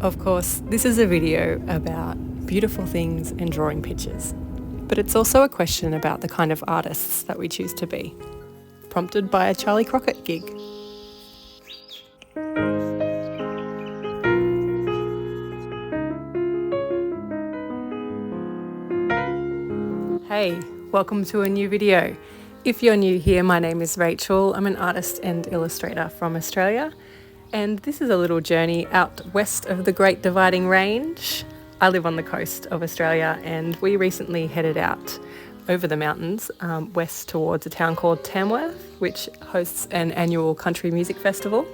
Of course, this is a video about beautiful things and drawing pictures, but it's also a question about the kind of artists that we choose to be, prompted by a Charley Crockett gig. Hey, welcome to a new video. If you're new here, my name is Rachel. I'm an artist and illustrator from Australia, and this is a little journey out west of the Great Dividing Range. I live on the coast of Australia, and we recently headed out over the mountains west towards a town called Tamworth, which hosts an annual country music festival.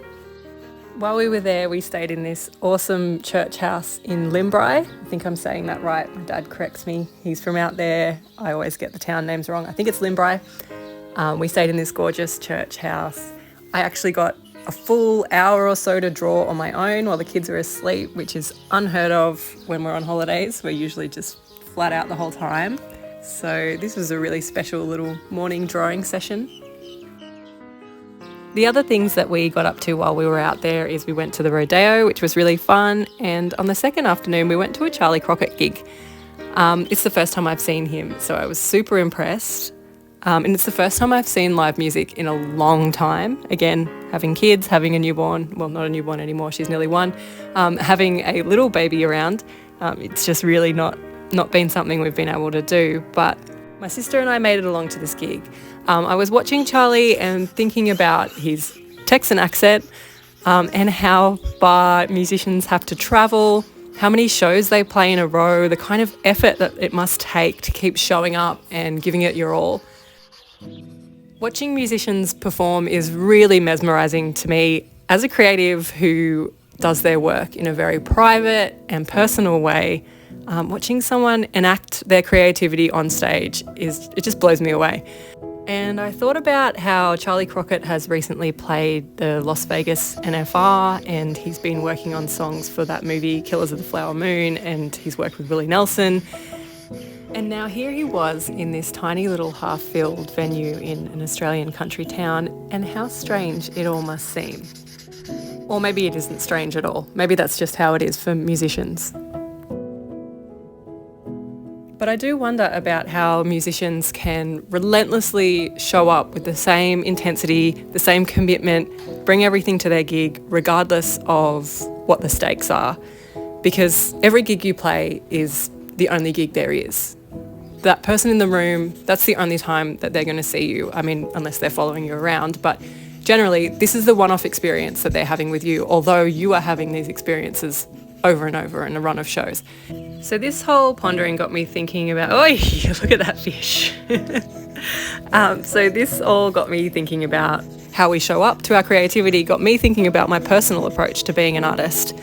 While we were there, we stayed in this awesome church house in Limbri. I think I'm saying that right. My dad corrects me. He's from out there. I always get the town names wrong. I think it's Limbri. We stayed in this gorgeous church house. I actually got a full hour or so to draw on my own while the kids were asleep, which is unheard of when we're on holidays. We're usually just flat out the whole time. So this was a really special little morning drawing session. The other things that we got up to while we were out there is we went to the rodeo, which was really fun. And on the second afternoon, we went to a Charley Crockett gig. It's the first time I've seen him, so I was super impressed. And it's the first time I've seen live music in a long time. Again, having kids, having a newborn, well, not a newborn anymore, she's nearly one, having a little baby around, it's just really not been something we've been able to do. But my sister and I made it along to this gig. I was watching Charley and thinking about his Texan accent and how far musicians have to travel, how many shows they play in a row, the kind of effort that it must take to keep showing up and giving it your all. Watching musicians perform is really mesmerising to me as a creative who does their work in a very private and personal way. Watching someone enact their creativity on stage it just blows me away. And I thought about how Charley Crockett has recently played the Las Vegas NFR, and he's been working on songs for that movie Killers of the Flower Moon, and he's worked with Willie Nelson. And now here he was in this tiny little half-filled venue in an Australian country town, and how strange it all must seem. Or maybe it isn't strange at all. Maybe that's just how it is for musicians. But I do wonder about how musicians can relentlessly show up with the same intensity, the same commitment, bring everything to their gig, regardless of what the stakes are. Because every gig you play is the only gig there is. That person in the room, that's the only time that they're going to see you. I mean, unless they're following you around. But generally, this is the one-off experience that they're having with you, although you are having these experiences over and over in a run of shows. So this whole pondering got me thinking about, oh, look at that fish. So this all got me thinking about how we show up to our creativity, got me thinking about my personal approach to being an artist.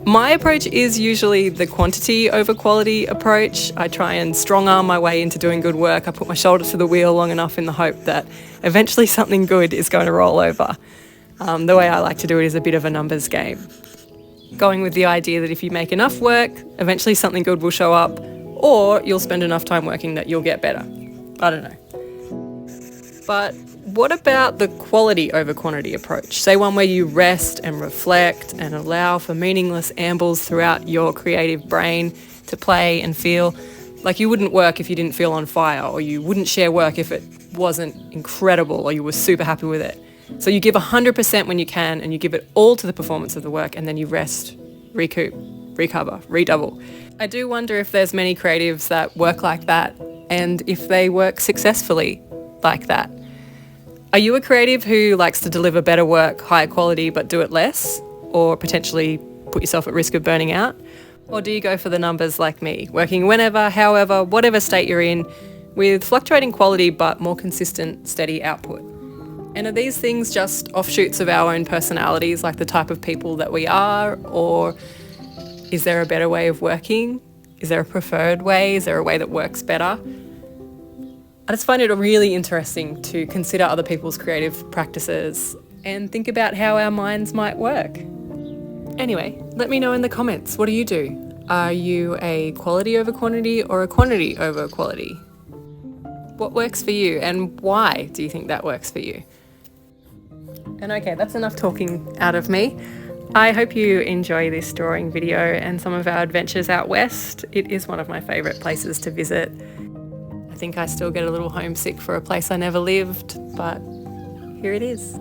My approach is usually the quantity over quality approach. I try and strong arm my way into doing good work. I put my shoulder to the wheel long enough in the hope that eventually something good is going to roll over. The way I like to do it is a bit of a numbers game. Going with the idea that if you make enough work, eventually something good will show up, or you'll spend enough time working that you'll get better. I don't know. But what about the quality over quantity approach? Say one where you rest and reflect and allow for meaningless ambles throughout your creative brain to play and feel. Like you wouldn't work if you didn't feel on fire, or you wouldn't share work if it wasn't incredible or you were super happy with it. So you give 100% when you can, and you give it all to the performance of the work, and then you rest, recoup, recover, redouble. I do wonder if there's many creatives that work like that, and if they work successfully like that. Are you a creative who likes to deliver better work, higher quality, but do it less, or potentially put yourself at risk of burning out? Or do you go for the numbers like me, working whenever, however, whatever state you're in, with fluctuating quality but more consistent, steady output? And are these things just offshoots of our own personalities, like the type of people that we are? Or is there a better way of working? Is there a preferred way? Is there a way that works better? I just find it really interesting to consider other people's creative practices and think about how our minds might work. Anyway, let me know in the comments, what do you do? Are you a quality over quantity or a quantity over quality? What works for you, and why do you think that works for you? And okay, that's enough talking out of me. I hope you enjoy this drawing video and some of our adventures out west. It is one of my favourite places to visit. I think I still get a little homesick for a place I never lived, but here it is.